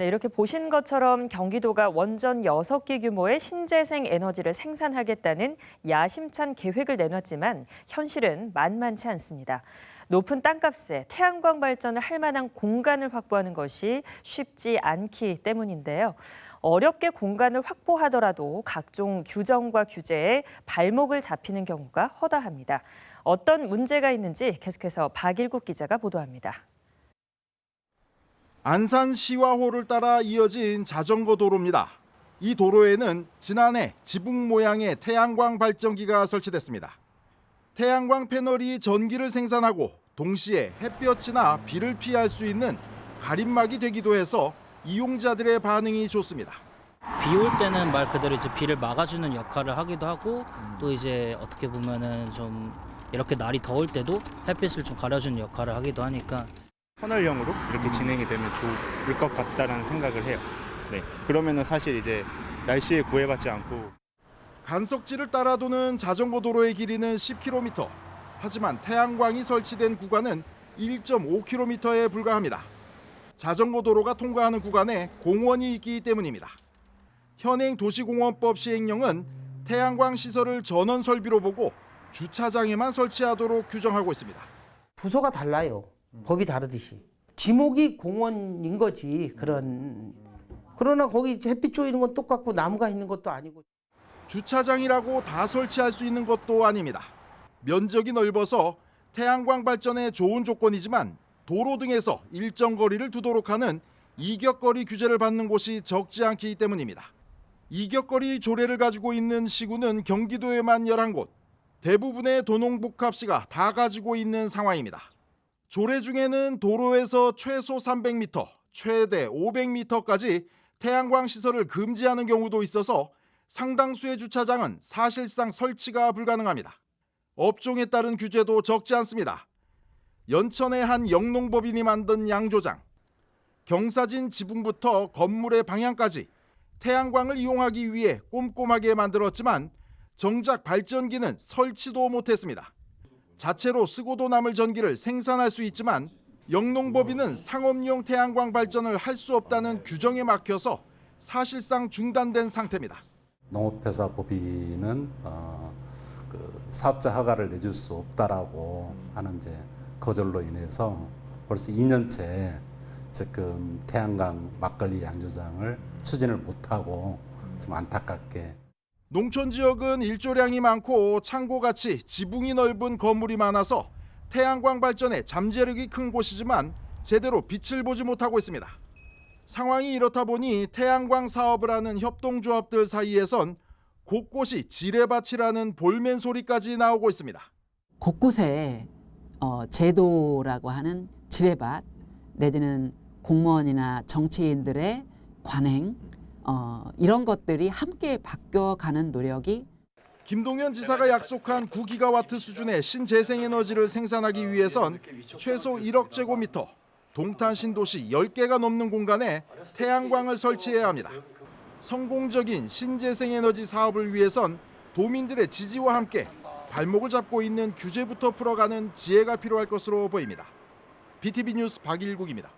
네, 이렇게 보신 것처럼 경기도가 원전 6기 규모의 신재생 에너지를 생산하겠다는 야심찬 계획을 내놨지만 현실은 만만치 않습니다. 높은 땅값에 태양광 발전을 할 만한 공간을 확보하는 것이 쉽지 않기 때문인데요. 어렵게 공간을 확보하더라도 각종 규정과 규제에 발목을 잡히는 경우가 허다합니다. 어떤 문제가 있는지 계속해서 박일국 기자가 보도합니다. 안산 시화호를 따라 이어진 자전거 도로입니다. 이 도로에는 지난해 지붕 모양의 태양광 발전기가 설치됐습니다. 태양광 패널이 전기를 생산하고 동시에 햇볕이나 비를 피할 수 있는 가림막이 되기도 해서 이용자들의 반응이 좋습니다. 비 올 때는 말 그대로 이제 비를 막아주는 역할을 하기도 하고 또 이제 어떻게 보면은 좀 이렇게 날이 더울 때도 햇빛을 좀 가려주는 역할을 하기도 하니까 터널형으로 이렇게 진행이 되면 좋을 것 같다라는 생각을 해요. 네, 그러면은 사실 이제 날씨에 구애받지 않고 간석지를 따라 도는 자전거 도로의 길이는 10km. 하지만 태양광이 설치된 구간은 1.5km에 불과합니다. 자전거 도로가 통과하는 구간에 공원이 있기 때문입니다. 현행 도시공원법 시행령은 태양광 시설을 전원 설비로 보고 주차장에만 설치하도록 규정하고 있습니다. 부서가 달라요. 법이 다르듯이. 지목이 공원인 거지. 그러나 거기 햇빛 쬐이는 건 똑같고 나무가 있는 것도 아니고. 주차장이라고 다 설치할 수 있는 것도 아닙니다. 면적이 넓어서 태양광 발전에 좋은 조건이지만 도로 등에서 일정 거리를 두도록 하는 이격거리 규제를 받는 곳이 적지 않기 때문입니다. 이격거리 조례를 가지고 있는 시구는 경기도에만 11곳, 대부분의 도농복합시가 다 가지고 있는 상황입니다. 조례 중에는 도로에서 최소 300m, 최대 500m까지 태양광 시설을 금지하는 경우도 있어서 상당수의 주차장은 사실상 설치가 불가능합니다. 업종에 따른 규제도 적지 않습니다. 연천의 한 영농법인이 만든 양조장, 경사진 지붕부터 건물의 방향까지 태양광을 이용하기 위해 꼼꼼하게 만들었지만 정작 발전기는 설치도 못했습니다. 자체로 쓰고도 남을 전기를 생산할 수 있지만 영농법인은 상업용 태양광 발전을 할 수 없다는 규정에 막혀서 사실상 중단된 상태입니다. 농업회사 법인은 사업자 허가를 내줄 수 없다라고 하는 이제 거절로 인해서 벌써 2년째 지금 태양광 막걸리 양조장을 추진을 못하고 좀 안타깝게. 농촌 지역은 일조량이 많고 창고같이 지붕이 넓은 건물이 많아서 태양광 발전에 잠재력이 큰 곳이지만 제대로 빛을 보지 못하고 있습니다. 상황이 이렇다 보니 태양광 사업을 하는 협동조합들 사이에선 곳곳이 지뢰밭이라는 볼멘 소리까지 나오고 있습니다. 곳곳에 제도라고 하는 지뢰밭 내지는 공무원이나 정치인들의 관행 이런 것들이 함께 바뀌어가는 노력이 김동연 지사가 약속한 9기가와트 수준의 신재생에너지를 생산하기 위해선 최소 1억 제곱미터, 동탄 신도시 10개가 넘는 공간에 태양광을 설치해야 합니다. 성공적인 신재생에너지 사업을 위해선 도민들의 지지와 함께 발목을 잡고 있는 규제부터 풀어가는 지혜가 필요할 것으로 보입니다. BTV 뉴스 박일국입니다.